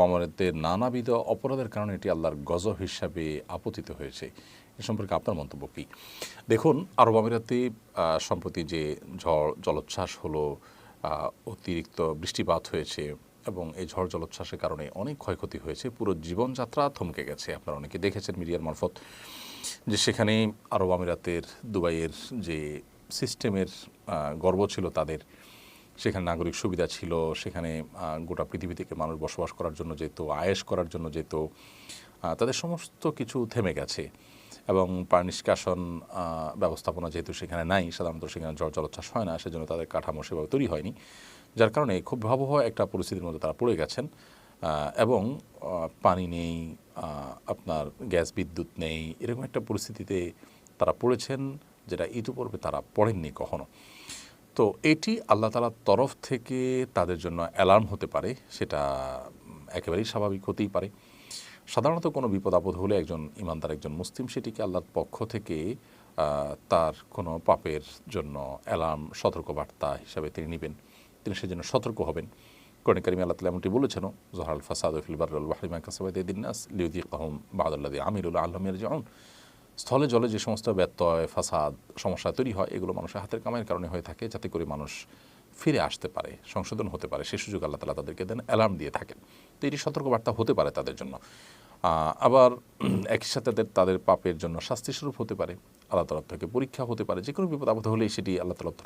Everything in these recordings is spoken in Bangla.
আমাদের নানাবিধ অপরাধের কারণে এটি আল্লাহর গজব হিসাবে আপতিত হয়েছে। এ সম্পর্কে আপনার মন্তব্য কী? দেখুন, আরব আমিরাতে সম্প্রতি যে ঝড় জলোচ্ছ্বাস হলো, অতিরিক্ত বৃষ্টিপাত হয়েছে এবং এই ঝড় জলোচ্ছ্বাসের কারণে অনেক ক্ষয়ক্ষতি হয়েছে। পুরো জীবনযাত্রা থমকে গেছে। আপনারা অনেকে দেখেছেন মিডিয়ার মারফত যে সেখানে আরব আমিরাতের দুবাইয়ের যে সিস্টেমের গর্ব ছিল তাদের, সেখানে নাগরিক সুবিধা ছিল, সেখানে গোটা পৃথিবী থেকে মানুষ বসবাস করার জন্য যেত, আয়েশ করার জন্য যেত, তাদের সমস্ত কিছু থেমে গেছে এবং পানি নিষ্কাশন ব্যবস্থাপনা যেহেতু সেখানে নাই, সাধারণত সেখানে ঝড় জলোচ্ছ্বাস হয় না, সেজন্য তাদের কাঠামো সেভাবে তৈরি হয়নি, যার কারণে খুব ভয়াবহ একটা পরিস্থিতির মধ্যে তারা পড়ে গেছেন এবং পানি নেই, আপনার গ্যাস বিদ্যুৎ নেই, এরকম একটা পরিস্থিতিতে তারা পড়েছেন যেটা ইতিপূর্বে তারা পড়েননি কখনো। তো এটি আল্লাহ তাআলার তরফ থেকে তাদের জন্য অ্যালার্ম হতে পারে, সেটা একেবারেই স্বাভাবিক হতেই পারে। সাধারণত কোনো বিপদ আপদ হলে একজন ইমানদার, একজন মুসলিম সেটিকে আল্লাহর পক্ষ থেকে তার কোনো পাপের জন্য অ্যালার্ম, সতর্কবার্তা হিসাবে তিনি নেবেন, তিনি সেজন্য সতর্ক হবেন। কোরআনে কারিমে আল্লাহ তাআলা এমনটি বলেছেন, যহরাল ফাসাদু ফিল বাররি ওয়াল বাহরি বিমা কাসাবাত আইদিন নাস লিইয়ুযিকাহুম বা'দাল্লাযী আমিলু লাআল্লাহুম ইয়ারজিউন। স্থলে জলে যে সমস্ত ব্যত্যয়, ফাসাদ, সমস্যা তৈরি হয়, এগুলো মানুষের হাতের কামাইয়ের কারণে হয়ে থাকে, যাতে করে মানুষ ফিরে আসতে পারে, সংশোধন হতে পারে, সে সুযোগ আল্লাহ তাআলা তাদেরকে দেন, অ্যালার্ম দিয়ে থাকেন। তো এটি সতর্কবার্তা হতে পারে তাদের জন্য। আবার একই সাথে তাদের পাপের জন্য শাস্তিস্বরূপ হতে পারে, আল্লাহ তরফ থেকে পরীক্ষা হতে পারে। যে কোনো বিপদ আপদ হলেই সেটি আল্লাহ তাআলার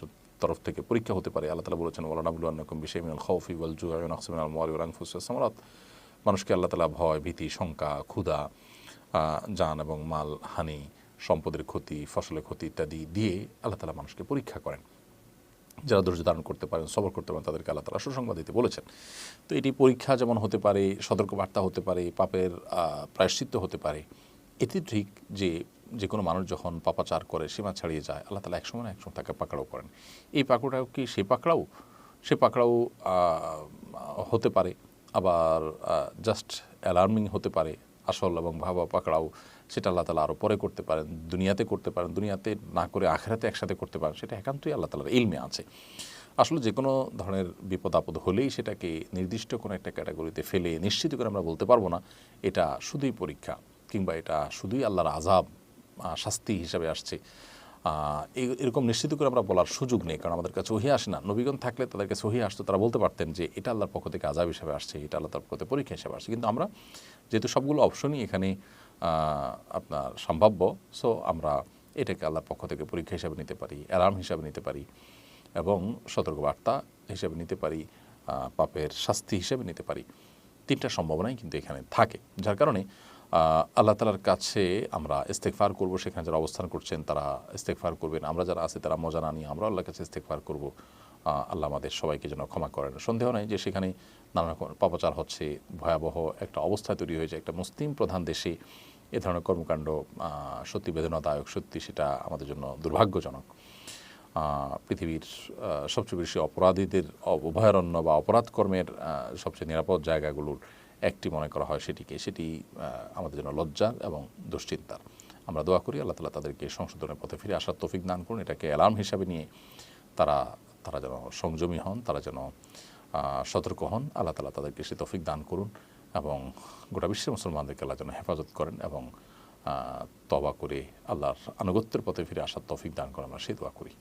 তরফ থেকে পরীক্ষা হতে পারে। আল্লাহ তাআলা বলেছেন, ওয়ালানাবলুওয়ান্নাকুম বিশাইইন মিনাল খাউফি ওয়াল জু'i ওয়া নাকসিম মিনাল আমওয়ালি ওয়াল আনফুসি ওয়াস সামারাত। মানুষকে আল্লাহ তাআলা ভয়, ভীতি, শঙ্কা, ক্ষুধা, জান এবং মাল হানি, সম্পদের ক্ষতি, ফসলের ক্ষতি ইত্যাদি দিয়ে আল্লাহ তাআলা মানুষকে পরীক্ষা করেন। যারা ধৈর্য ধারণ করতে পারেন, সবর করতে পারেন, তাদেরকে আল্লাহ তাআলা সুসংবাদ দিতে বলেছেন। তো এটি পরীক্ষা যেমন হতে পারে, সতর্কবার্তা হতে পারে, পাপের প্রায়শ্চিত্ত হতে পারে। এটি ঠিক যে কোনো মানুষ যখন পাপাচার করে, সীমা ছাড়িয়ে যায়, আল্লাহ তাআলা একসময় না একসময় তাকে পাকড়াও করেন। এই পাকড়াও কি সে পাকড়াও হতে পারে, আবার জাস্ট অ্যালার্মিং হতে পারে। আসল এবং ভাবা পাকড়াও সেটা আল্লাহ তাআলা আরও পরে করতে পারেন, দুনিয়াতে করতে পারেন, দুনিয়াতে না করে আখিরাতে একসাথে করতে পারেন, সেটা একান্তই আল্লাহ তাআলার ইলমে আছে। আসলে যে কোনো ধরনের বিপদ আপদ হলেই সেটাকে নির্দিষ্ট কোনো একটা ক্যাটাগরিতে ফেলে নিশ্চিত করে আমরা বলতে পারবো না এটা শুধুই পরীক্ষা, কিংবা এটা শুধুই আল্লাহর আযাব, শাস্তি হিসাবে আসছে। এরকম নিশ্চিত করে আমরা বলার সুযোগ নেই, কারণ আমাদের কাছে ওহী আসে না। নবীগণ থাকলে তাদের কাছে ওহী আসতো, তারা বলতে পারতেন যে এটা আল্লাহর পক্ষ থেকে আযাব হিসাবে আসছে, এটা আল্লাহ তাআলার পক্ষ থেকে পরীক্ষা হিসাবে আসছে। কিন্তু আমরা যেহেতু সবগুলো অপশনই এখানে আপনার সম্ভাব্য, সো আমরা এটাকে আল্লাহর পক্ষ থেকে পরীক্ষা হিসাবে নিতে পারি, অ্যালার্ম হিসাবে নিতে পারি এবং সতর্কবার্তা হিসেবে নিতে পারি, পাপের শাস্তি হিসেবে নিতে পারি। তিনটা সম্ভাবনাই কিন্তু এখানে থাকে, যার কারণে আল্লাহ তাআলার কাছে আমরা ইস্তেগফার করব। সেখানে যারা অবস্থান করছেন তারা ইস্তেগফার করবেন, আমরা যারা আছি তারা মজা না নিয়ে আমরা আল্লাহর কাছে ইস্তেগফার করব। আল্লাহ আমাদের সবাইকে যেন ক্ষমা করেন। সন্দেহ নাই যে সেখানে নানা রকম পাপাচার হচ্ছে, ভয়াবহ একটা অবস্থা তৈরি হয়েছে। একটা মুসলিম প্রধান দেশে এ ধরনের কর্মকাণ্ড সত্যি বেদনাদায়ক, সত্যি সেটা আমাদের জন্য দুর্ভাগ্যজনক। পৃথিবীর সবচেয়ে বেশি অপরাধীদের অভয়ারণ্য বা অপরাধ কর্মের সবচেয়ে নিরাপদ জায়গাগুলোর একটি মনে করা হয় সেটি আমাদের জন্য লজ্জার এবং দুশ্চিন্তার। আমরা দোয়া করি আল্লাহ তাআলা তাদেরকে সংশোধনের পথে ফিরে আসার তৌফিক দান করুন। এটাকে অ্যালার্ম হিসাবে নিয়ে তারা যেন সংযমী হন, তারা যেন সতর্ক হন। আল্লাহ তাআলা তাদেরকে সে তৌফিক দান করুন এবং গোটা বিশ্বের মুসলমানদেরকে আল্লাহ যেন হেফাজত করেন এবং তওবা করে আল্লাহর আনুগত্যের পথে ফিরে আসার তৌফিক দান করেন, আমরা সেই দোয়া করি।